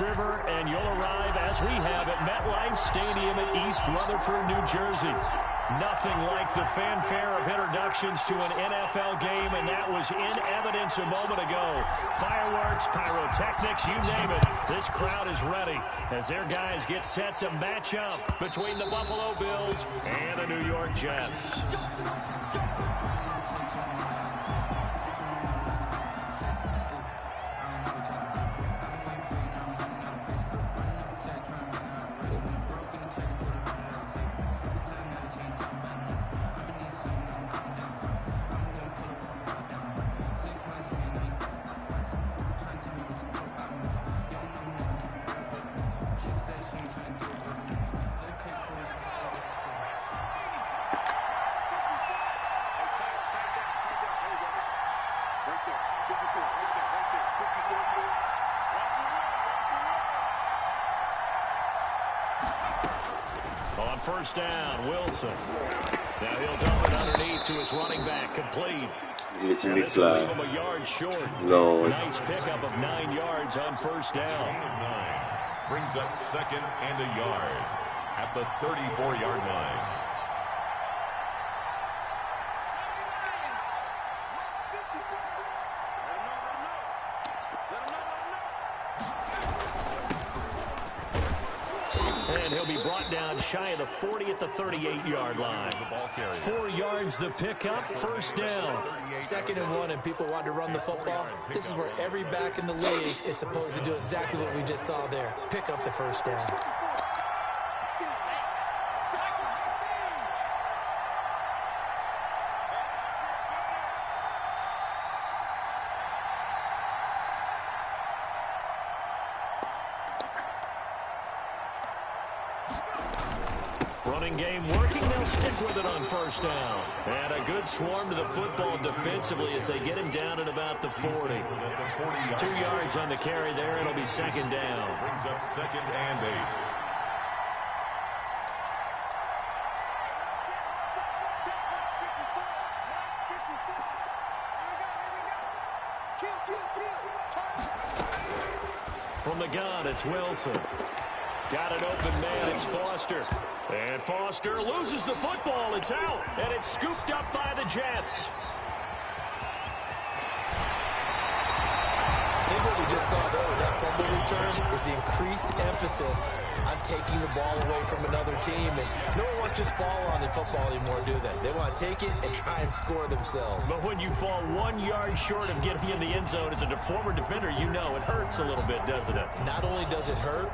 River, and you'll arrive, as we have, at MetLife Stadium in East Rutherford, New Jersey. Nothing like the fanfare of introductions to an NFL game, and that was in evidence a moment ago. Fireworks, pyrotechnics, you name it. This crowd is ready as their guys get set to match up between the Buffalo Bills and the New York Jets. On first down, Wilson. Now he'll dump it underneath to his running back, complete. Glitching And me this will leave fly. him a yard short. Lord. Nice pickup of 9 yards on first down. Brings up second and a yard at the 34-yard line. And he'll be brought down shy of the 40 at the 38-yard line. 4 yards the pickup, first down. 2nd and 1, and people want to run the football. This is where every back in the league is supposed to do exactly what we just saw there. Pick up the first down. Running game working, they'll stick with it on first down. And a good swarm to the football defensively as they get him down at about the 40. 2 yards on the carry there, it'll be second down. Brings up second and 8. From the gun, it's Wilson. Got an open man, it's Foster. And Foster loses the football, it's out. And it's scooped up by the Jets. I think what we just saw there with that fumble return is the increased emphasis on taking the ball away from another team. And no one wants to just fall on in football anymore, do they? They want to take it and try and score themselves. But when you fall 1 yard short of getting in the end zone as a former defender, you know it hurts a little bit, doesn't it? Not only does it hurt,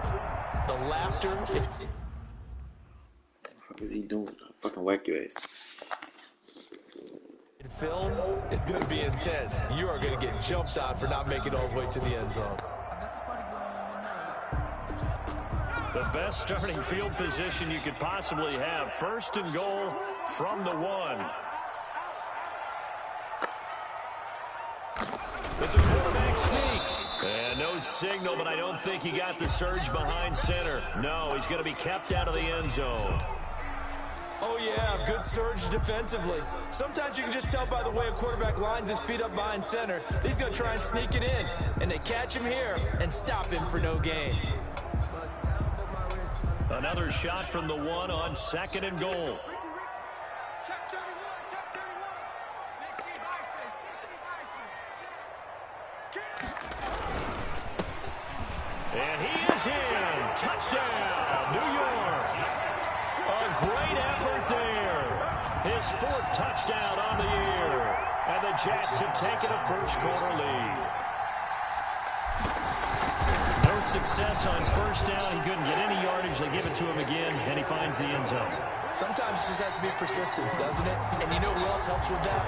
the laughter. What the fuck is he doing? Fucking whack your ass. In film is going to be intense. You are going to get jumped on for not making it all the way to the end zone. The best starting field position you could possibly have. First and goal from the 1. It's a quarterback sneak. And no signal, but I don't think he got the surge behind center. No, he's going to be kept out of the end zone. Oh, yeah, good surge defensively. Sometimes you can just tell by the way a quarterback lines his feet up behind center. He's going to try and sneak it in. And they catch him here and stop him for no gain. Another shot from the 1 on 2nd and goal. And he is in. Touchdown, New York. A great effort there. His 4th touchdown on the year. And the Jets have taken a first-quarter lead. No success on first down. He couldn't get any yardage. They give it to him again, and he finds the end zone. Sometimes it just has to be persistence, doesn't it? And you know who else helps with that?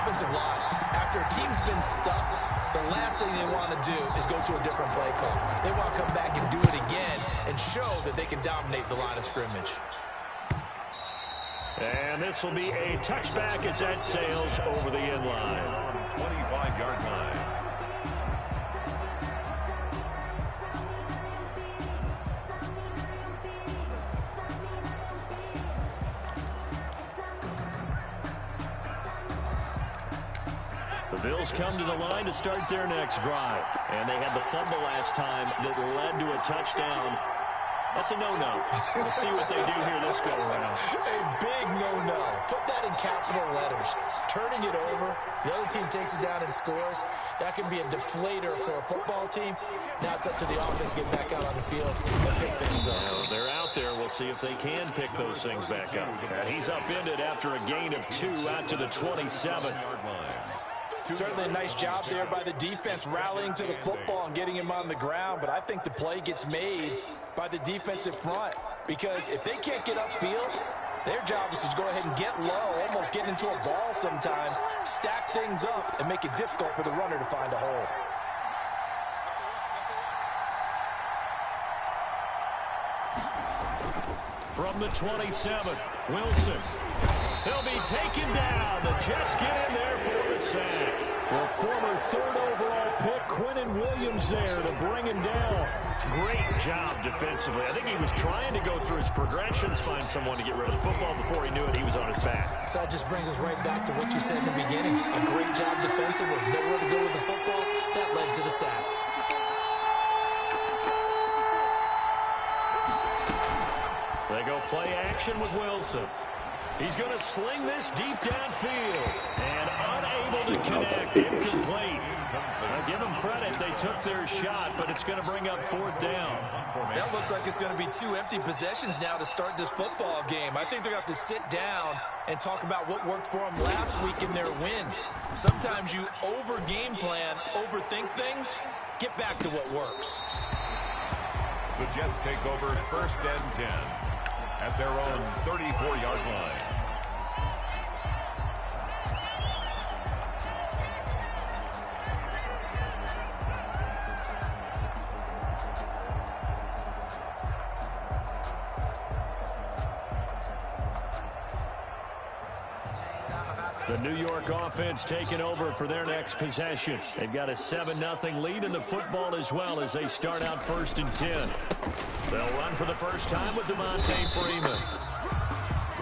Offensive line. After a team's been stuffed, the last thing they want to do is go to a different play call. They want to come back and do it again and show that they can dominate the line of scrimmage. And this will be a touchback as that sails over the end line. 25-yard line. The Bills come to the line to start their next drive. And they had the fumble last time that led to a touchdown. That's a no-no. We'll see what they do here this go-around. A big no-no. Put that in capital letters. Turning it over, the other team takes it down and scores. That can be a deflator for a football team. Now it's up to the offense to get back out on the field and pick things up. Well, they're out there. We'll see if they can pick those things back up. He's upended after a gain of 2 out to the 27. Certainly a nice job there by the defense rallying to the football and getting him on the ground, but I think the play gets made by the defensive front because if they can't get upfield, their job is to go ahead and get low, almost get into a ball sometimes, stack things up, and make it difficult for the runner to find a hole. From the 27, Wilson. He'll be taken down. The Jets get in there for the sack. The former 3rd overall pick, Quinnen Williams, there to bring him down. Great job defensively. I think he was trying to go through his progressions, find someone to get rid of the football. Before he knew it, he was on his back. So that just brings us right back to what you said in the beginning. A great job defensively. Nowhere to go with the football. That led to the sack. They go play action with Wilson. He's going to sling this deep downfield. And unable to connect. Incomplete. I'll give them credit. They took their shot, but it's going to bring up 4th down. That looks like it's going to be 2 empty possessions now to start this football game. I think they're going to have to sit down and talk about what worked for them last week in their win. Sometimes you over-game plan, overthink things. Get back to what works. The Jets take over 1st and 10 at their own 34-yard line. The New York offense taking over for their next possession. They've got a 7-0 lead in the football as well as they start out 1st and 10. They'll run for the first time with Devontae Freeman.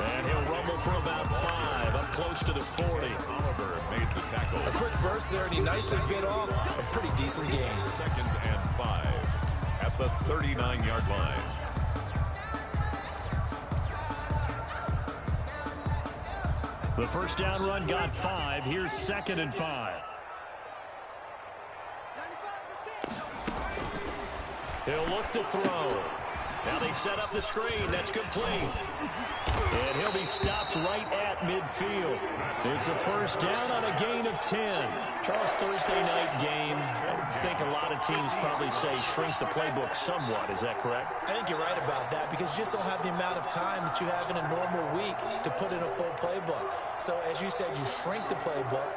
And he'll rumble for about 5, up close to the 40. Oliver made the tackle. A quick burst there, and he nicely bit off a pretty decent gain. 2nd and 5 at the 39-yard line. The first down run got 5. Here's 2nd and 5. He'll look to throw. Now they set up the screen. That's complete. And he'll be stopped right at midfield. It's a first down on a gain of 10. Charles, Thursday night game, I think a lot of teams probably say shrink the playbook somewhat. Is that correct? I think you're right about that because you just don't have the amount of time that you have in a normal week to put in a full playbook. So as you said, you shrink the playbook.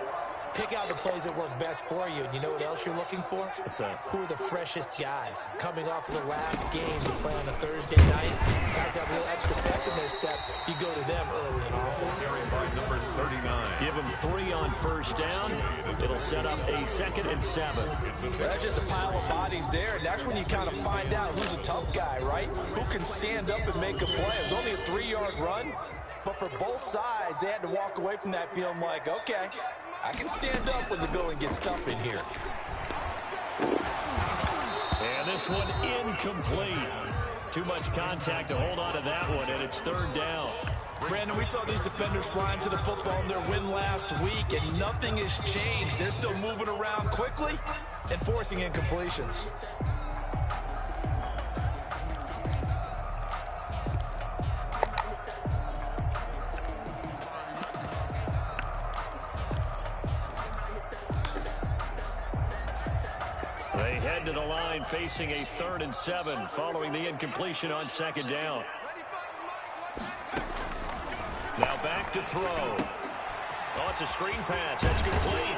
Pick out the plays that work best for you. And you know what else you're looking for? What's that? Who are the freshest guys? Coming off of the last game to play on a Thursday night. Guys have a little extra pep in their step. You go to them early and often. Carried by number 39. Give them 3 on first down. It'll set up a 2nd and 7. Well, that's just a pile of bodies there, and that's when you kind of find out who's a tough guy, right? Who can stand up and make a play. It was only a 3-yard run, but for both sides, they had to walk away from that feeling like, okay, I can stand up when the going gets tough in here. And this one incomplete. Too much contact to hold on to that one, and it's 3rd down. Brandon, we saw these defenders flying to the football in their win last week, and nothing has changed. They're still moving around quickly and forcing incompletions. They head to the line facing a 3rd and 7 following the incompletion on 2nd down. Now back to throw. Oh, it's a screen pass. That's complete.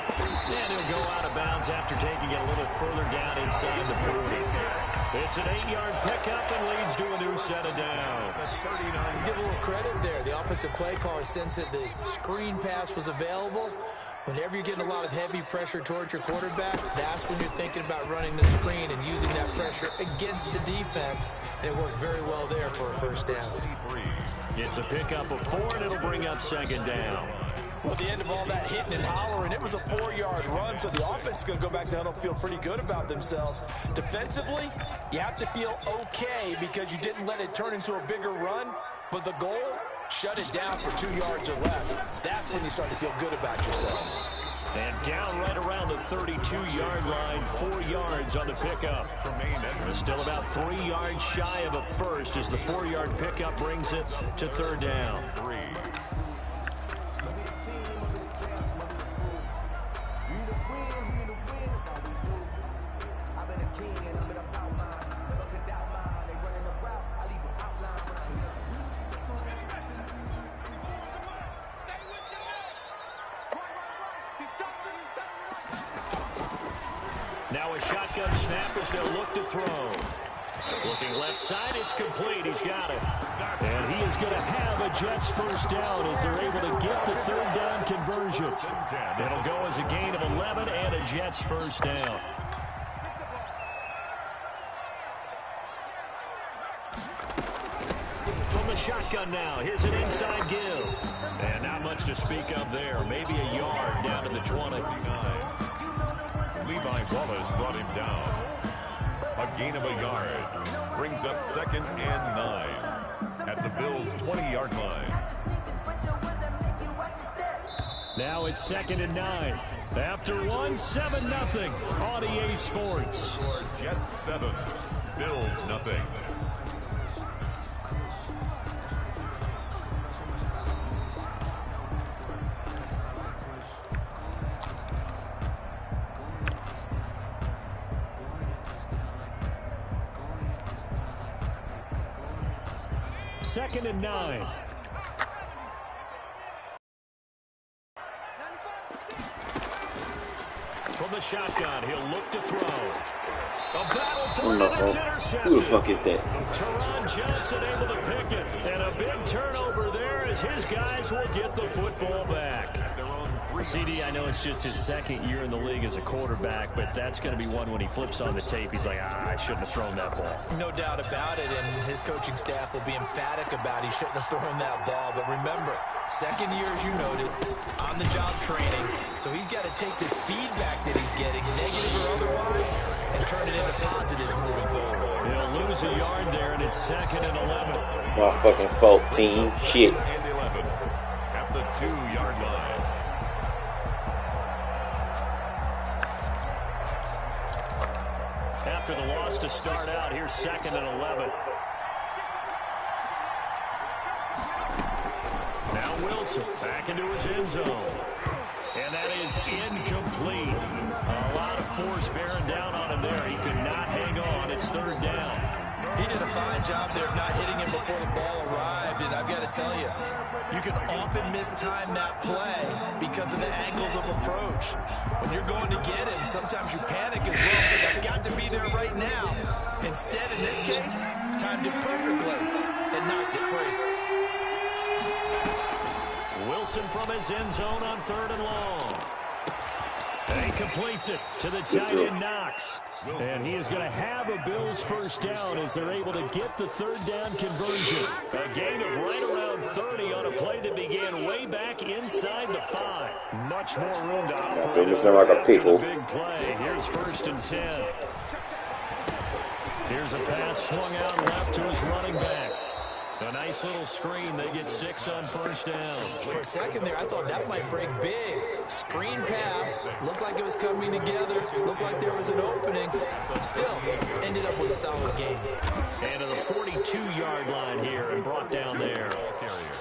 And he'll go out of bounds after taking it a little further down inside the 40. It's an 8-yard pickup and leads to a new set of downs. Let's give a little credit there. The offensive play caller, since that the screen pass was available, whenever you're getting a lot of heavy pressure towards your quarterback, that's when you're thinking about running the screen and using that pressure against the defense. And it worked very well there for a first down. It's a pickup of 4, and it'll bring up 2nd down. Well, at the end of all that hitting and hollering, it was a 4-yard run, so the offense is going to go back to huddle and feel pretty good about themselves. Defensively, you have to feel okay because you didn't let it turn into a bigger run, but the goal, shut it down for 2 yards or less. That's when you start to feel good about yourselves. And down right around the 32-yard line, 4 yards on the pickup. We're still about 3 yards shy of a first as the 4-yard pickup brings it to 3rd down. Now a shotgun snap as they'll look to throw. Looking left side, it's complete. He's got it. And he is going to have a Jets first down as they're able to get the 3rd down conversion. It'll go as a gain of 11 and a Jets first down. From the shotgun now, here's an inside give. And not much to speak of there. Maybe a yard down to the 20. Levi Wallace brought him down. A gain of a yard brings up 2nd and 9 at the Bills' 20-yard line. Now it's 2nd and 9. After one, 7-0 on EA Sports. Jets 7, Bills nothing. Second and 9. From the shotgun, he'll look to throw. A battle for it, and it's intercepted. Who the fuck is that? Teron Johnson able to pick it. And a big turnover there as his guys will get the football back. CD, I know it's just his 2nd year in the league as a quarterback, but that's going to be one when he flips on the tape. He's like, I shouldn't have thrown that ball. No doubt about it, and his coaching staff will be emphatic about he shouldn't have thrown that ball. But remember, 2nd year, as you noted, on-the-job training. So he's got to take this feedback that he's getting, negative or otherwise, and turn it into positives moving forward. He'll lose a yard there, and it's 2nd and 11. My fucking fault, team. Shit. 2nd and 11 at the 2-yard line. After the loss to start out, here's 2nd and 11. Now Wilson back into his end zone. And that is incomplete. A lot of force bearing down on him there. He could not hang on. It's 3rd down. He did a fine job there of not hitting him before the ball arrived. And I've got to tell you, you can often mistime that play because of the angles of approach. When you're going to get him, sometimes you panic as well. But I've got to be there right now. Instead, in this case, timed it perfectly and knocked it free. Wilson from his end zone on 3rd and long. And he completes it to the tight end Knox. And he is going to have a Bills first down as they're able to get the 3rd down conversion. A gain of right around 30 on a play that began way back inside the 5. Much more room to operate. You sound like a people. Big play. Here's 1st and 10. Here's a pass swung out left to his running back. A nice little screen. They get 6 on 1st down. For a second there, I thought that might break big. Screen pass. Looked like it was coming together. Looked like there was an opening. Still, ended up with a solid game. And to the 42-yard line here and brought down there.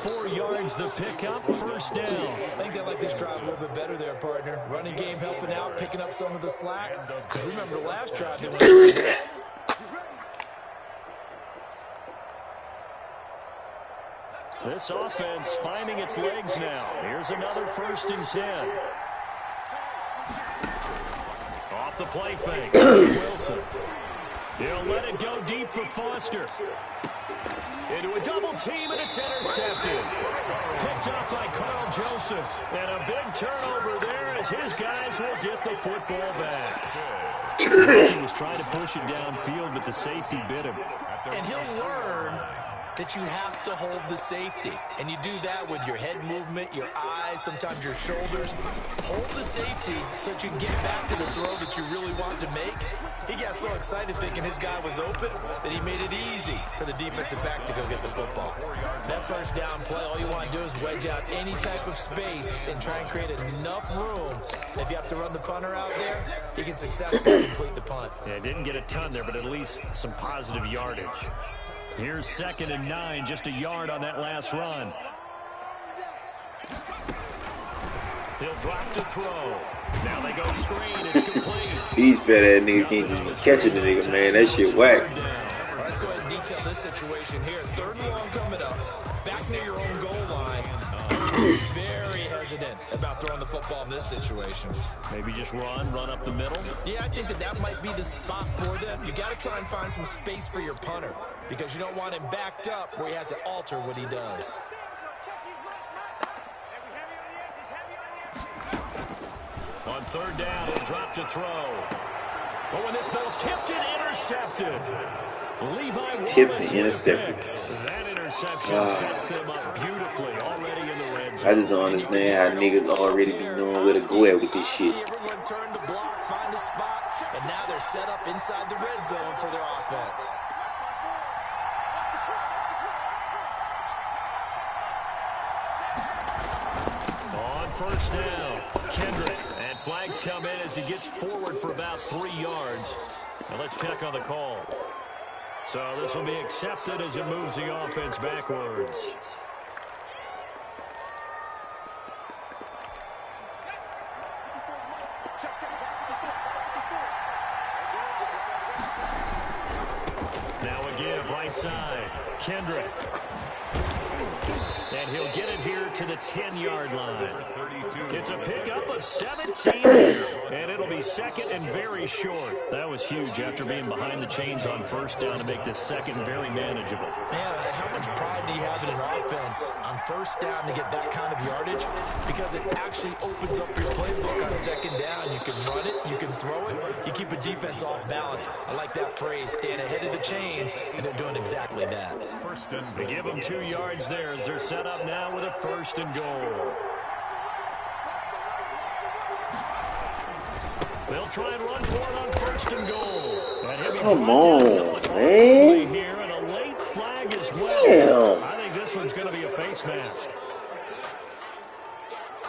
4 yards the pickup, 1st down. I think they like this drive a little bit better there, partner. Running game helping out, picking up some of the slack. Because remember the last drive they went. This offense finding its legs now. Here's another 1st and 10. Off the play fake. Wilson. He'll let it go deep for Foster. Into a double team, and it's intercepted. Picked up by Carl Joseph. And a big turnover there as his guys will get the football back. He was trying to push it downfield, but the safety bit him. And he'll learn that you have to hold the safety. And you do that with your head movement, your eyes, sometimes your shoulders. Hold the safety so that you can get back to the throw that you really want to make. He got so excited thinking his guy was open that he made it easy for the defensive back to go get the football. That first down play, all you want to do is wedge out any type of space and try and create enough room. If you have to run the punter out there, he can successfully complete the punt. Yeah, didn't get a ton there, but at least some positive yardage. Here's 2nd and 9, just a yard on that last run. He'll drop to throw. Now they go screen. It's complete. These fat ass niggas can't just be catching the nigga, man. That shit whack. Let's go ahead and detail this situation here. 3rd and long coming up. Back near your own goal line. Very hesitant about throwing the football in this situation. Maybe just run up the middle. Yeah, I think that might be the spot for them. You got to try and find some space for your punter because you don't want him backed up where he has to alter what he does. On 3rd down, he'll drop to throw. But when this ball's tipped and intercepted. Levi tipped and intercepted. That interception sets them up beautifully already in the red zone. I just don't understand how niggas already be knowing where to go at with this shit. Everyone turned the block, find a spot, and now they're set up inside the red zone for their offense. On 1st down, Kendrick. And flags come in as he gets forward for about 3 yards. Now let's check on the call. So this will be accepted as it moves the offense backwards. Now a give right side. Kendrick. And he'll get it here to the 10-yard line. It's a pickup of 17, and it'll be 2nd and very short. That was huge after being behind the chains on 1st down to make this 2nd very manageable. Man, how much pride do you have in an offense on 1st down to get that kind of yardage? Because it actually opens up your playbook on 2nd down. You can run it, you can throw it, you keep a defense off balance. I like that phrase, stand ahead of the chains, and they're doing exactly that. They give them 2 yards there as they're set up now with a 1st and goal. They'll try and run for it on 1st and goal. And come on, man. Here and a late flag as well. Damn. I think this one's going to be a face mask.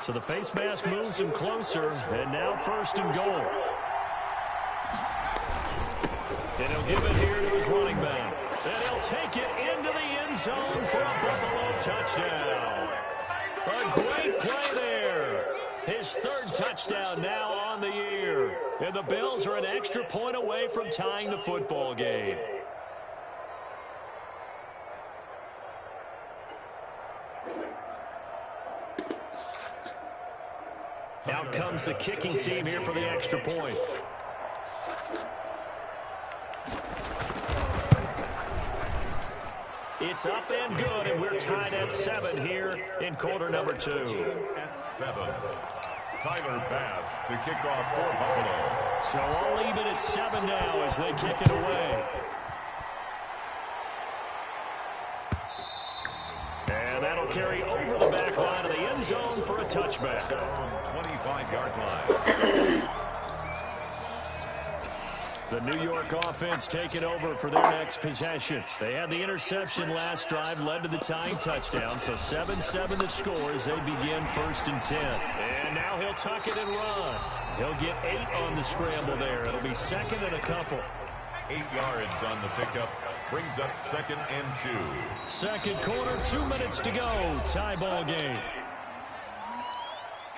So the face mask moves him closer, and now 1st and goal. And he'll give it here to his running back. And he'll take it into the end zone for a Buffalo touchdown. A great play there. His 3rd touchdown now on the year. And the Bills are an extra point away from tying the football game. Out comes the kicking team here for the extra point. It's up and good, and we're tied at 7 here in quarter number 2. At 7, Tyler Bass to kick off for Buffalo. So all even at 7 now as they kick it away. And that'll carry over the back line of the end zone for a touchback. 25-yard line. The New York offense taking over for their next possession. They had the interception last drive, led to the tying touchdown. So 7-7 the score as they begin 1st and 10. And now he'll tuck it and run. He'll get 8 on the scramble there. It'll be 2nd and a couple. 8 yards on the pickup. Brings up 2nd and 2. 2nd quarter, 2 minutes to go. Tie ball game.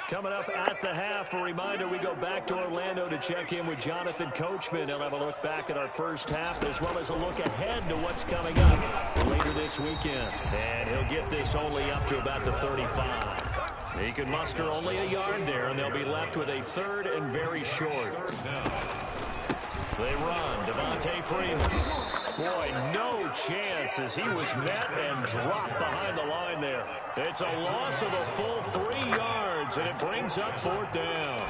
Coming up at the half, a reminder, we go back to Orlando to check in with Jonathan Coachman. He'll have a look back at our first half as well as a look ahead to what's coming up later this weekend. And he'll get this only up to about the 35. He can muster only a yard there, and they'll be left with a 3rd and very short. They run. Devontae Freeman. Boy, no chance as he was met and dropped behind the line there. It's a loss of a full 3 yards, and it brings up 4th down.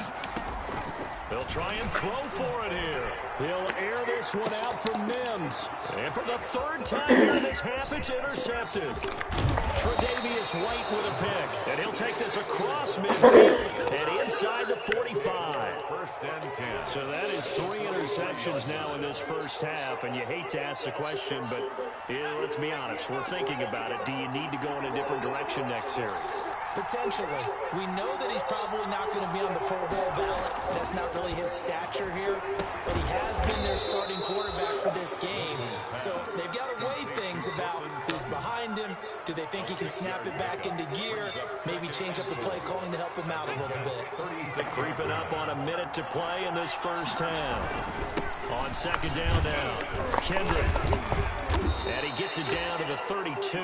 They'll try and throw for it here. He'll air this one out from Mims. And for the third time here in this half, it's intercepted. Tre'Davious White with a pick. And he'll take this across midfield and inside the 45. First and 10. So that is 3 interceptions now in this first half. And you hate to ask the question, but let's be honest. We're thinking about it. Do you need to go in a different direction next series? Potentially. We know that he's probably not going to be on the Pro Bowl ballot. That's not really his stature here. But he has been their starting quarterback for this game. So they've got to weigh things about who's behind him. Do they think he can snap it back into gear? Maybe change up the play calling to help him out a little bit. Creeping up on a minute to play in this first half. On second down now, Kendrick. And he gets it down to the 32.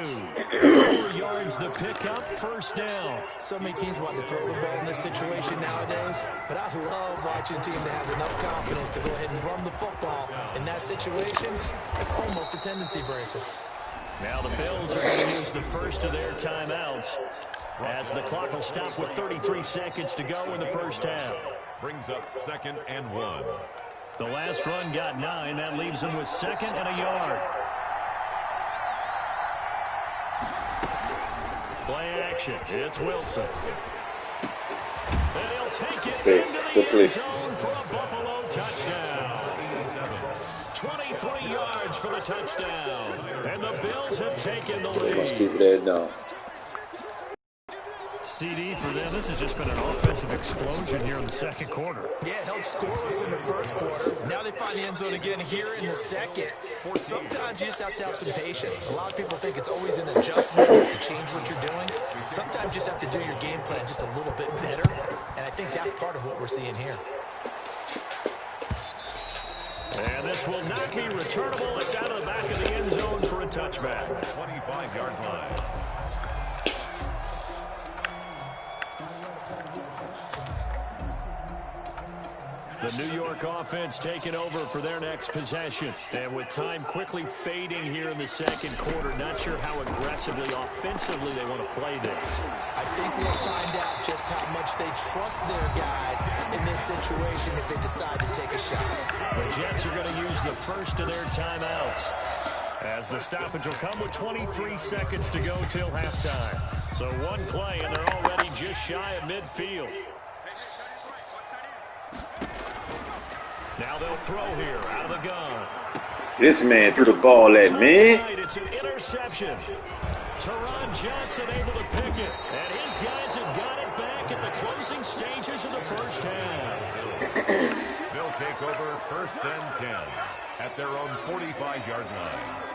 4 yards the pickup, first down. So many teams want to throw the ball in this situation nowadays, but I love watching a team that has enough confidence to go ahead and run the football. In that situation, it's almost a tendency breaker. Now the Bills are going to use the first of their timeouts as the clock will stop with 33 seconds to go in the first half. Brings up 2nd and 1. The last run got 9. That leaves them with 2nd and a yard. Play action. It's Wilson. And he'll take it into the end zone for a Buffalo touchdown. 23 yards for the touchdown. And the Bills have taken the lead. CD for them. This has just been an offensive explosion here in the second quarter. Yeah, held scoreless in the first quarter. Now they find the end zone again here in the second. Sometimes you just have to have some patience. A lot of people think it's always an adjustment to change what you're doing. Sometimes you just have to do your game plan just a little bit better. And I think that's part of what we're seeing here. And this will not be returnable. It's out of the back of the end zone for a touchback. 25-yard line. The New York offense taking over for their next possession. And with time quickly fading here in the second quarter, not sure how aggressively, offensively they want to play this. I think we'll find out just how much they trust their guys in this situation if they decide to take a shot. The Jets are going to use the first of their timeouts, as the stoppage will come with 23 seconds to go till halftime. So one play, and they're already just shy of midfield. Now they'll throw here out of the gun. This man threw the ball at me. It's an interception. Teron Johnson able to pick it. And his guys have got it back at the closing stages of the first half. They'll take over 1st and 10 at their own 45-yard line.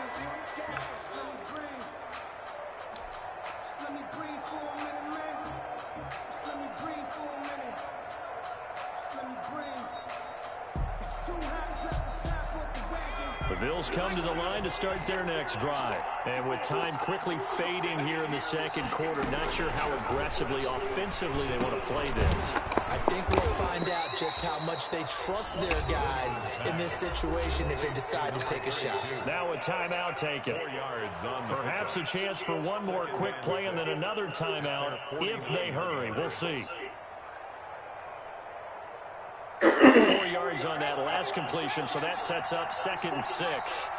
The Bills come to the line to start their next drive. And with time quickly fading here in the second quarter, not sure how aggressively, offensively they want to play this. I think we'll find out just how much they trust their guys in this situation if they decide to take a shot. Now a timeout taken. Perhaps a chance for one more quick play and then another timeout if they hurry. We'll see. 4 yards on that last completion, so that sets up 2nd and 6.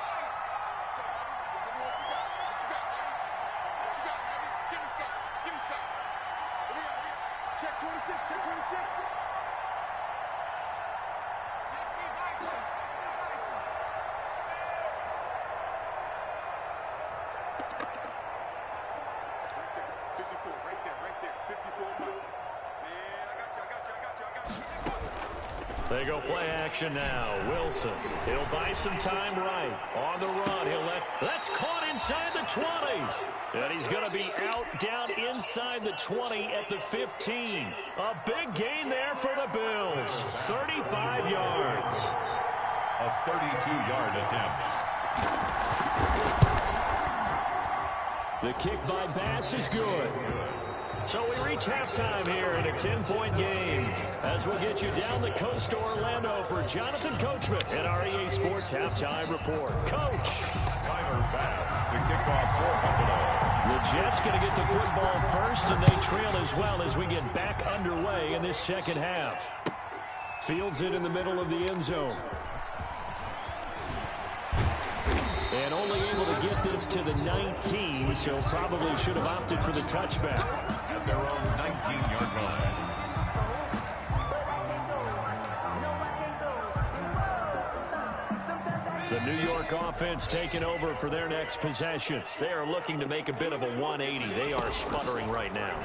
They go play action now. Wilson, he'll buy some time right. On the run, that's caught inside the 20. And he's going to be out down inside the 20 at the 15. A big gain there for the Bills. 35 yards. A 32-yard attempt. The kick by Bass is good. So we reach halftime here in a 10-point game as we'll get you down the coast to Orlando for Jonathan Coachman in our EA Sports Halftime Report. Coach. Tyler Bass to kick off for Buffalo. The Jets going to get the football first, and they trail as well as we get back underway in this second half. Fields it in the middle of the end zone. And only able to get this to the 19, so probably should have opted for the touchback. At their own 19-yard line. The New York offense taking over for their next possession. They are looking to make a bit of a 180. They are sputtering right now.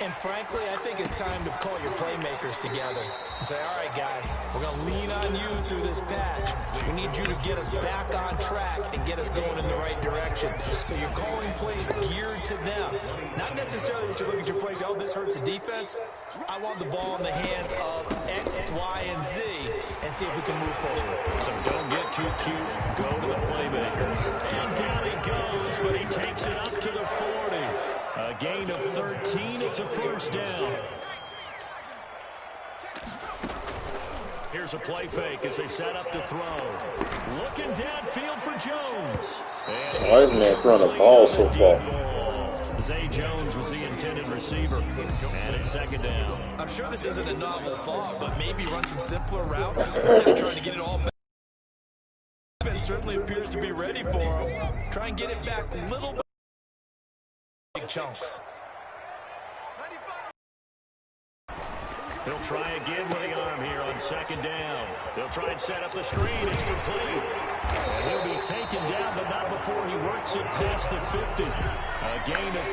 And frankly, I think it's time to call your playmakers together and say, all right, guys, we're going to lean on you through this patch. We need you to get us back on track and get us going in the right direction. So you're calling plays geared to them. Not necessarily that you look at your plays, oh, this hurts the defense. I want the ball in the hands of X, Y, and Z and see if we can move forward. So don't get too cute. Go to the playmakers. And down he goes, but he takes it up to the 40. A gain of 13. It's a first down. Here's a play fake as they set up to throw. Looking downfield for Jones. Why is man throwing the ball so far? Zay Jones was the intended receiver. And it's second down. I'm sure this isn't a novel thought, but maybe run some simpler routes instead of trying to get it all back. Defense certainly appears to be ready for him. Try and get it back a little bit. Big chunks. He'll try again with the arm here on second down. They'll try and set up the screen. It's complete. And he'll be taken down, but not before he works it past the 50. A gain of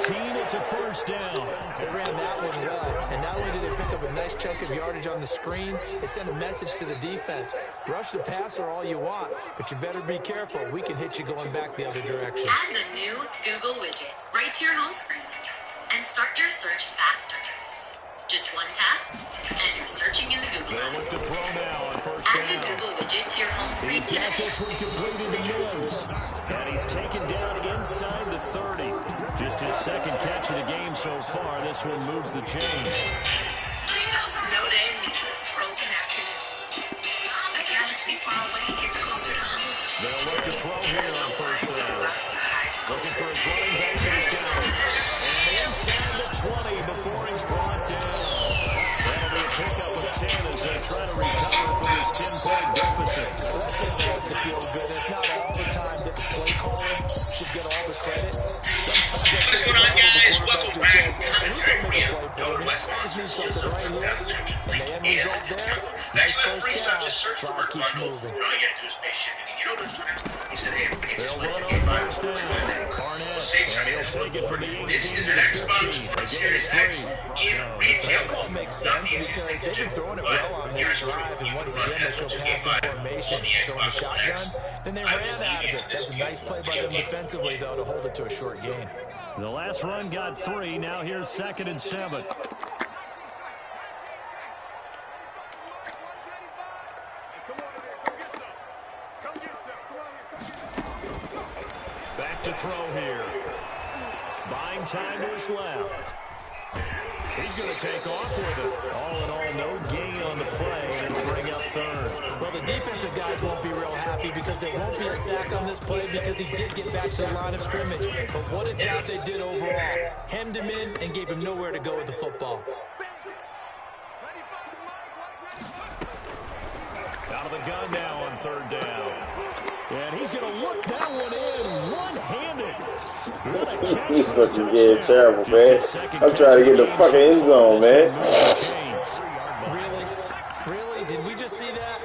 13. It's a first down. They ran that one well. And not only did they pick up a nice chunk of yardage on the screen, they sent a message to the defense. Rush the passer all you want, but you better be careful. We can hit you going back the other direction. Add the new Google widget right to your home screen and start your search faster. Just one tap, and you're searching in the Google app. They'll look to throw now on first Add down. the Google widget to your home screen He's got today. this one completed to Mills. And he's taken down inside the 30. Just his second catch of the game so far. This one moves the chains. A snow day meets a frozen afternoon. A galaxy far away gets closer to home. They'll look to throw here on first down. Looking for his running back, and he's got him. And inside the 20 before he's brought down. That'll be a pickup of 10 as they try to recover from this 10-point deficit. That's supposed to feel good. It's not all the time that the play caller should get all the credit. What's going on, guys? Welcome back. Commentary Arena. Go to West Monsters. Something right here. And the end result there, Next nice time, first free sub, down. just search the Clock word keeps bundle. moving. All you gotta do is pay shipping. And you know the fact. He said, hey, we get this They'll much run to on get by. first down. Barnett, Mistakes are and in he'll this take it from the 18 This is to an the Xbox 15. One A Series gain of X 3. in retail. That call makes Not sense the easiest because thing to they've do. been throwing it But well on this here's what drive, we and once run again they show Xbox Game passing 5 formation, on the showing the Xbox One shotgun. X. Then they I ran believe out of it. it's That's a this nice play by them game. defensively, though, to hold it to a short gain. The last run got 3. Now here's 2nd and 7. Back to throw here. Buying time to his left. He's going to take off with it. All in all, no gain on the play, and it'll bring up 3rd. Well, the defensive guys won't be real happy because there won't be a sack on this play because he did get back to the line of scrimmage. But what a job they did overall. Hemmed him in and gave him nowhere to go with the football. Out of the gun now on 3rd down. And he's going to look that one in one-handed. He's fucking getting terrible, man. I'm trying to get the fucking end zone, man. Really? Did we just see that?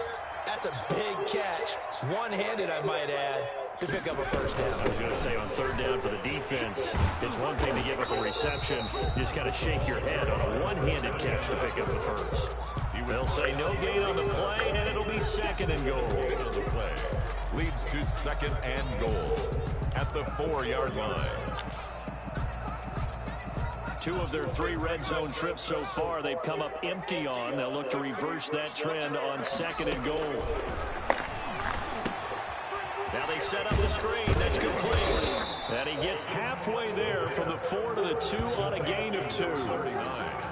That's a big catch. One-handed, I might add, to pick up a first down. I was going to say on 3rd down for the defense, it's one thing to give up a reception. You just got to shake your head on a one-handed catch to pick up the first. They'll say no gain on the play, and it'll be 2nd and goal. On the play leads to 2nd and goal at the 4-yard line. 2 of their 3 red zone trips so far, they've come up empty on. They'll look to reverse that trend on 2nd and goal. Now they set up the screen. That's complete. And he gets halfway there from the 4 to the 2 on a gain of 2.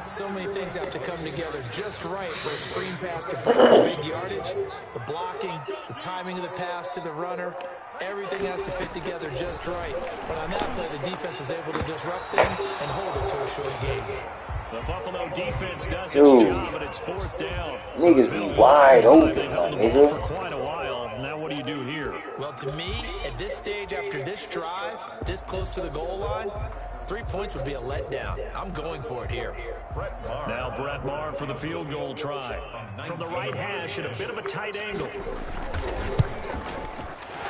So many things have to come together just right for a screen pass to break for big yardage. The blocking, the timing of the pass to the runner, everything has to fit together just right. But on that play, the defense was able to disrupt things and hold it to a short game. The Buffalo defense does its job, but it's 4th down. Niggas be wide open, my nigga. For quite a while. Now what do you do here? Well, to me, at this stage, after this drive, this close to the goal line, 3 points would be a letdown. I'm going for it here. Now Brett Maher for the field goal try. From the right hash at a bit of a tight angle.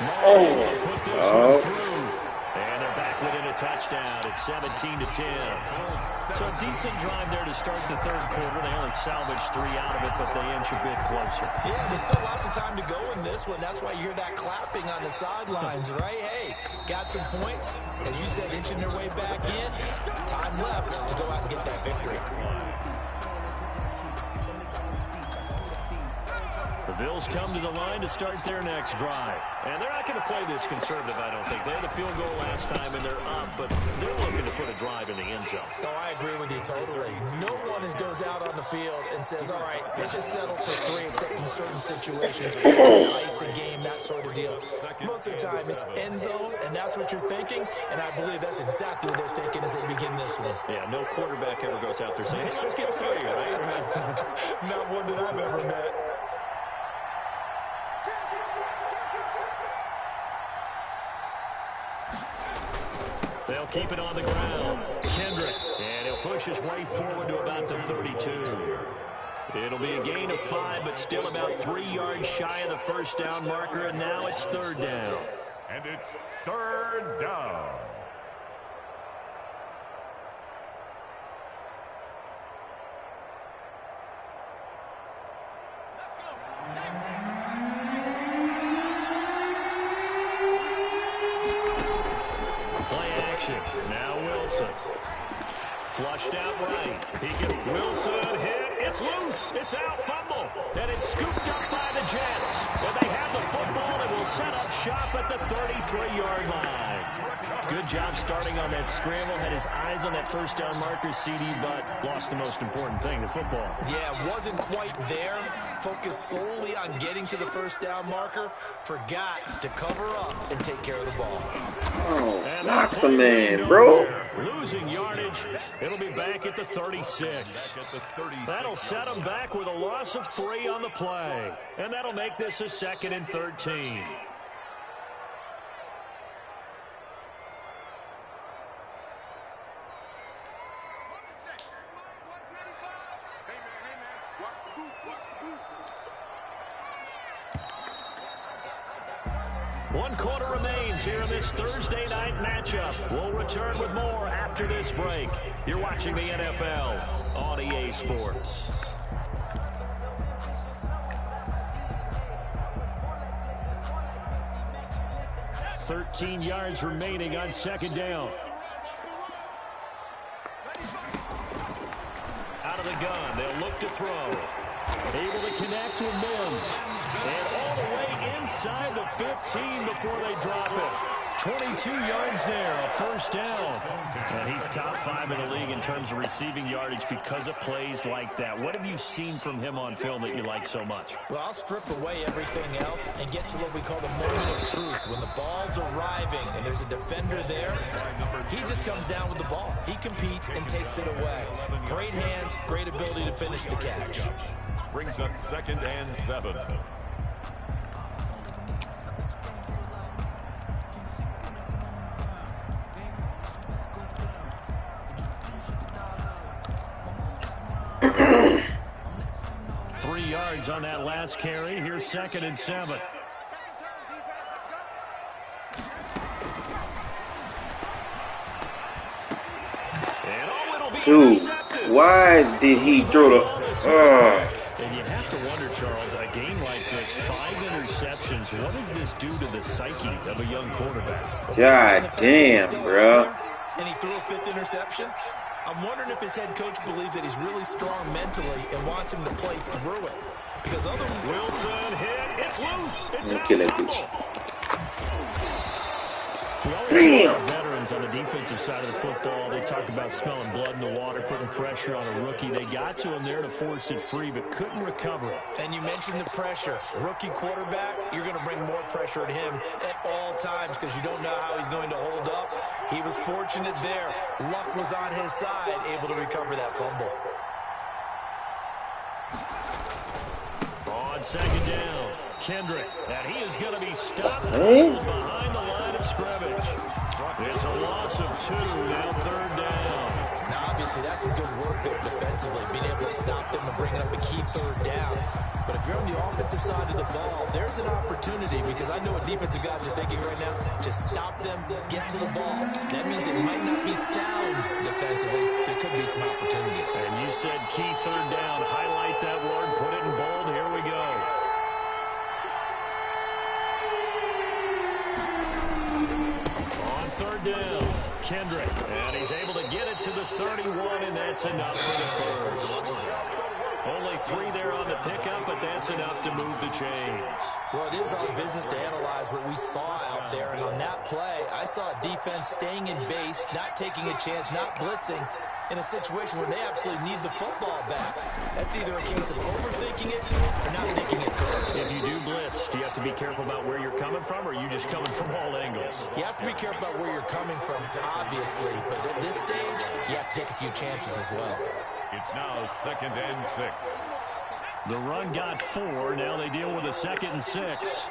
Maher put this one through. And they're back within a touchdown. It's 17-10. So a decent drive there to start the 3rd quarter. They only salvaged 3 out of it, but they inch a bit closer. Yeah, there's still lots of time to go in this one. That's why you hear that clapping on the sidelines, right? Hey, got some points. As you said, inching their way back in. Time left to go out and get that victory. The Bills come to the line to start their next drive. And they're not going to play this conservative, I don't think. They had a field goal last time, and they're up, but they're looking to put a drive in the end zone. Oh, I agree with you totally. No one goes out on the field and says, all right, let's just settle for 3, except in certain situations. Ice a game, that sort of deal. Most of the time, it's end zone, and that's what you're thinking, and I believe that's exactly what they're thinking as they begin this one. Yeah, no quarterback ever goes out there saying, hey, let's get 3, right? Not one that I've ever met. They'll keep it on the ground. Kendrick, and he'll push his way forward to about the 32. It'll be a gain of 5, but still about 3 yards shy of the first down marker, and now it's 3rd down. And it's 3rd down. Now Wilson. Flushed out right. Wilson hit. It's loose. It's out. Fumble. And it's scooped up by the Jets. And they have the football and will set up shop at the 33-yard line. Good job starting on that scramble. Had his eyes on that first down marker, CD, but lost the most important thing, the football. Yeah, wasn't quite there. Focused solely on getting to the first down marker. Forgot to cover up and take care of the ball. Oh, knock the man, bro. Losing yardage. It'll be back at the 36. That'll set them back with a loss of 3 on the play. And that'll make this a 2nd and 13. One quarter remains here in this Thursday night matchup. We'll return with more after this break. You're watching the NFL on EA Sports. $13 yards remaining on 2nd down. Out of the gun, they'll look to throw. Able to connect with Mims. And all the way inside the 15 before they drop it. 22 yards there, a first down. And he's top 5 in the league in terms of receiving yardage because of plays like that. What have you seen from him on film that you like so much? Well, I'll strip away everything else and get to what we call the moment of truth. When the ball's arriving and there's a defender there, he just comes down with the ball. He competes and takes it away. Great hands, great ability to finish the catch. Brings up 2nd and 7. Three yards on that last carry. Here's 2nd and 7. Dude, why did he throw the... And you have to wonder, Charles, a game like this, 5 interceptions, what does this do to the psyche of a young quarterback? God damn, bro. And he threw a 5th interception. I'm wondering if his head coach believes that he's really strong mentally and wants him to play through it. Because otherwise... Wilson hit. It's loose. It's out. Kill that bitch. Damn. fans on the defensive side of the football, they talk about smelling blood in the water, putting pressure on a rookie. They got to him there to force it free, but couldn't recover it. And you mentioned the pressure. Rookie quarterback, you're going to bring more pressure at him at all times because you don't know how he's going to hold up. He was fortunate there. Luck was on his side, able to recover that fumble. On second down, Kendrick, and he is going to be stopped behind the line of scrimmage. It's a loss of 2, now third down. Now, obviously, that's some good work there defensively, being able to stop them and bringing up a key third down. But if you're on the offensive side of the ball, there's an opportunity because I know what defensive guys are thinking right now. Just stop them, get to the ball. That means it might not be sound defensively. There could be some opportunities. And you said key third down. Highlight that word, put it in bold. Here we go. On third down, Kendrick. And he's able to get it to the 31, and that's enough for the first. Only 3 there on the pickup, but that's enough to move the chains. Well, it is our business to analyze what we saw out there. And on that play, I saw a defense staying in base, not taking a chance, not blitzing, in a situation where they absolutely need the football back. That's either a case of overthinking it or not thinking it through. If you do blitz, do you have to be careful about where you're coming from, or are you just coming from all angles? You have to be careful about where you're coming from, obviously. But at this stage, you have to take a few chances as well. It's now 2nd and 6. The run got 4. Now they deal with a 2nd and 6.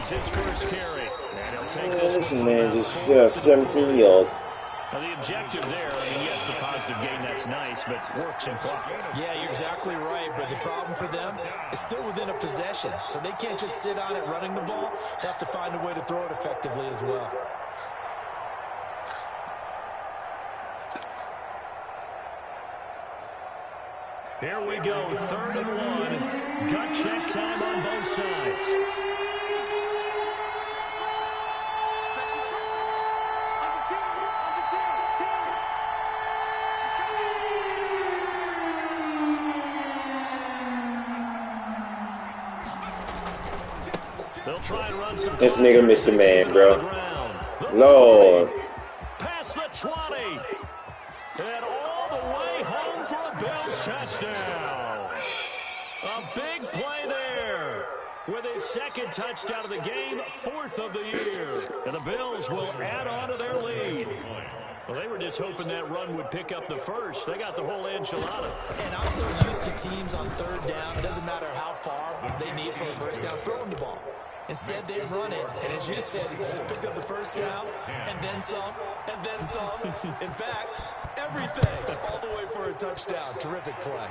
His first carry. And he'll take this man just 17 yards. Now the objective there, I mean, yes, the positive gain, that's nice, but works and clock. Yeah, you're exactly right, but the problem for them is still within a possession, so they can't just sit on it running the ball. They have to find a way to throw it effectively as well. Here we go, 3rd and 1. Gut check time on both sides. Try and run some. This nigga missed the man, bro. Lord. Past the 20. And all the way home for a Bills touchdown. A big play there. With his 2nd touchdown of the game, 4th of the year. And the Bills will add on to their lead. Well, they were just hoping that run would pick up the first. They got the whole enchilada. And I'm so used to teams on 3rd down. It doesn't matter how far they need for a first down, throwing the ball. Instead, they run it, and as you said, pick up the first down, and then some, and then some. In fact, everything, all the way for a touchdown. Terrific play.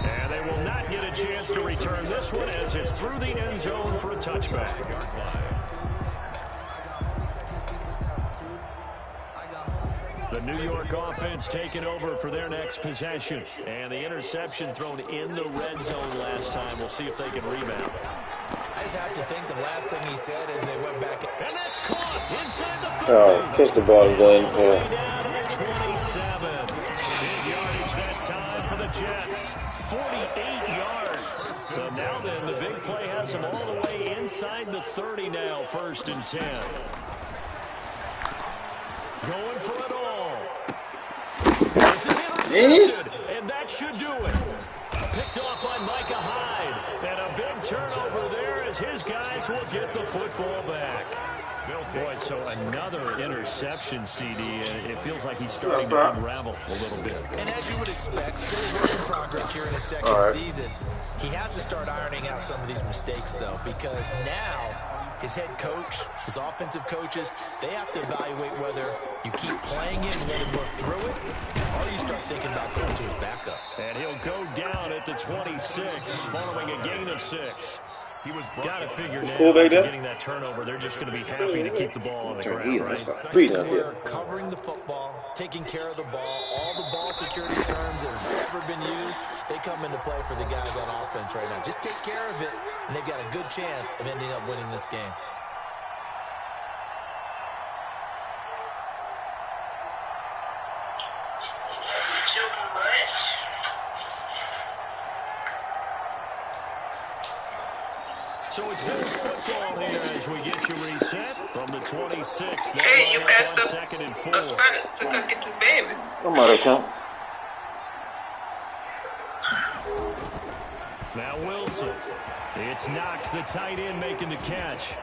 And they will not get a chance to return this one as it's through the end zone for a touchback. The New York offense taking over for their next possession. And the interception thrown in the red zone last time. We'll see if they can rebound. I just have to think the last thing he said as they went back. And that's caught inside the 30. Oh, catch the ball and go in. Down at 27. Big yardage that time for the Jets. 48 yards. So now then, the big play has them all the way inside the 30 now, 1st and 10. Going for it all. This is intercepted, and that should do it. Picked off by Micah Hyde. And a big turnover there as his guys will get the football back. Boy, so another interception, CD. It feels like he's starting to unravel a little bit. And as you would expect, still a work in progress here in his 2nd season. He has to start ironing out some of these mistakes, though, because now his head coach, his offensive coaches, they have to evaluate whether you keep playing him and let him work through it, or you start thinking about going to his backup. And he'll go down at the 26, following a gain of 6. He was got to figure now after getting that turnover, they're just going to be happy to keep the ball on the ground, right? Square, covering the football, taking care of the ball, all the ball security terms that have ever been used, they come into play for the guys on offense right now. Just take care of it, and they've got a good chance of ending up winning this game. Too much. So it's Bills football here as we get you reset from the 26th. Hey, you passed up up second and 4. a spot to go get your baby. No matter, count. Now Wilson. It's Knox, the tight end, making the catch.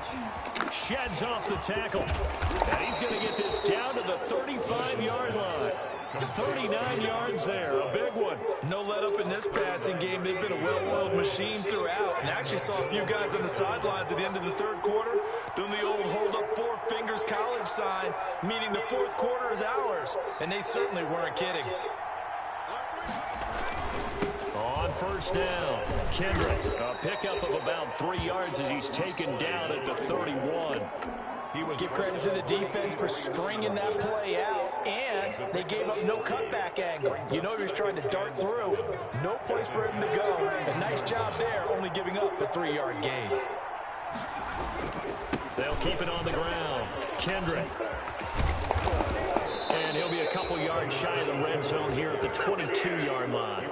Sheds off the tackle. And he's going to get this down to the 35-yard line. 39 yards there, a big one. No let up in this passing game. They've been a well-oiled machine throughout. And actually saw a few guys on the sidelines at the end of the third quarter doing the old hold up 4 fingers college sign, meaning the fourth quarter is ours. And they certainly weren't kidding. On first down, Kendrick, a pickup of about 3 yards as he's taken down at the 31. Give credit to the defense for stringing that play out, and they gave up no cutback angle. You know he was trying to dart through. No place for him to go. A nice job there, only giving up a 3-yard gain. They'll keep it on the ground. Kendrick. And he'll be a couple yards shy of the red zone here at the 22-yard line.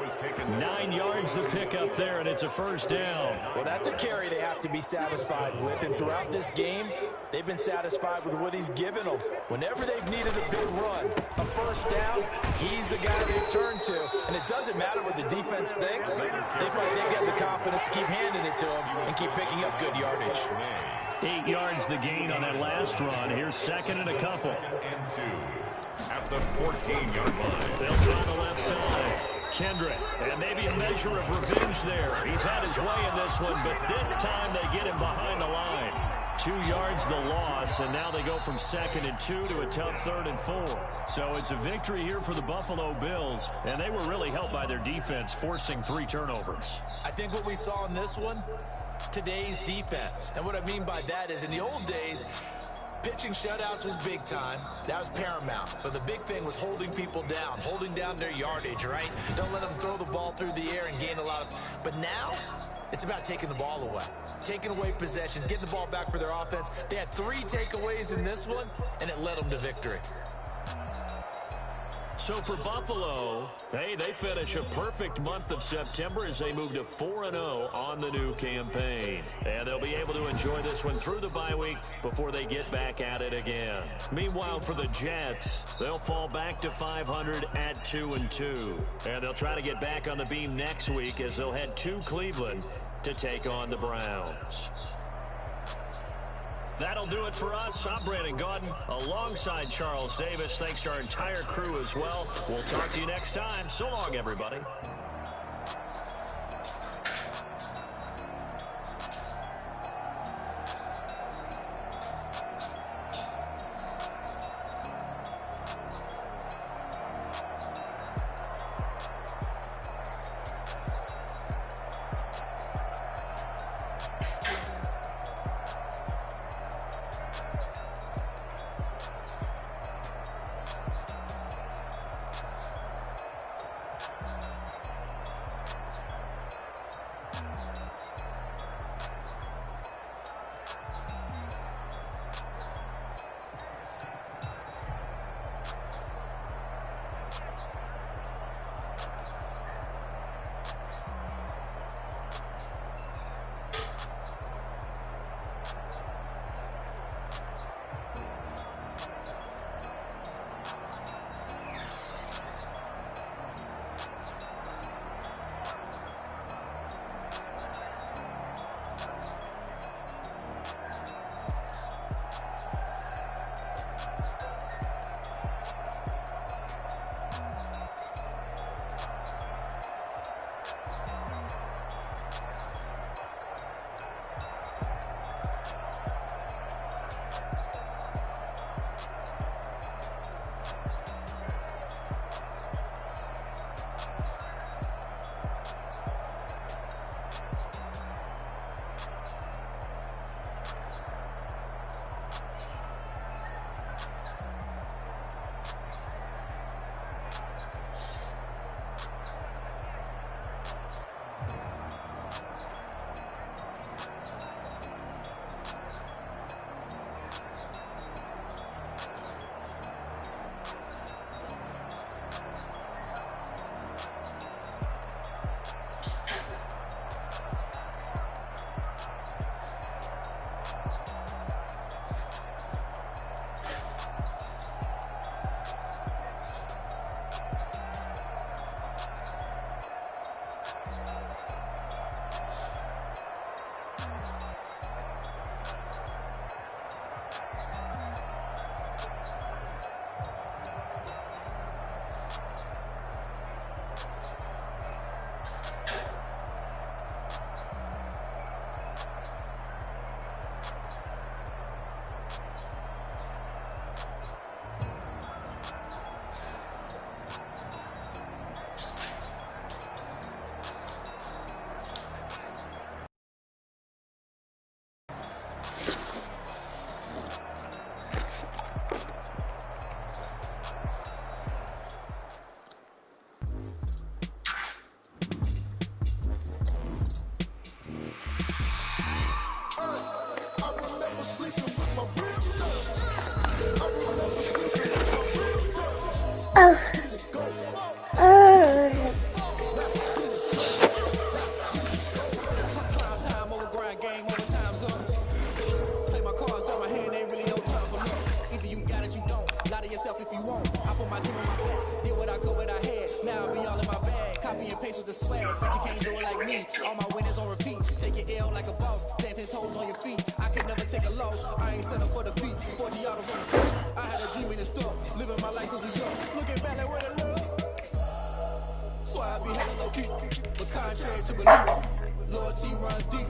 9 yards to pick up there, and it's a first down. Well, that's a carry they have to be satisfied with, and throughout this game, they've been satisfied with what he's given them. Whenever they've needed a big run, a first down, he's the guy they turn to. And it doesn't matter what the defense thinks. They've got the confidence to keep handing it to him and keep picking up good yardage. 8 yards the gain on that last run. Here's second and a couple. And 2 at the 14-yard line. They'll try the left side. Kendrick, and maybe a measure of revenge there. He's had his way in this one, but this time they get him behind the line. 2 yards the loss, and now they go from 2nd and 2 to a tough 3rd and 4. So it's a victory here for the Buffalo Bills, and they were really helped by their defense, forcing 3 turnovers. I think what we saw in this one, today's defense. And what I mean by that is in the old days, pitching shutouts was big time. That was paramount. But the big thing was holding people down, holding down their yardage, right? Don't let them throw the ball through the air and gain a lot of... But now, it's about taking the ball away. Taking away possessions, getting the ball back for their offense. They had 3 takeaways in this one, and it led them to victory. So for Buffalo, hey, they finish a perfect month of September as they move to 4-0 on the new campaign. And they'll be able to enjoy this one through the bye week before they get back at it again. Meanwhile, for the Jets, they'll fall back to 500 at 2-2. And they'll try to get back on the beam next week as they'll head to Cleveland to take on the Browns. That'll do it for us. I'm Brandon Gaudin alongside Charles Davis. Thanks to our entire crew as well. We'll talk to you next time. So long, everybody. If you want, I put my team on my back. Did what I could, what I had. Now I be all in my bag. Copy and paste with the swag, but you can't do it like me. All my winners on repeat. Take your L like a boss. Stand 10 toes on your feet. I can never take a loss. I ain't set up for defeat. 40 autos on the street. I had a dream in the store. Living my life cause we young. Looking back like where the love. So I be hella low key. But contrary to belief, loyalty runs deep.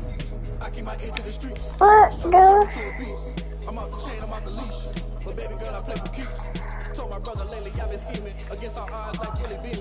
I keep my ear to the streets. Struggle to a beast. I'm off the chain, I'm off the leash. But baby girl, I play for keeps. Told my brother lately I've been scheming against all odds like Willie Beeman.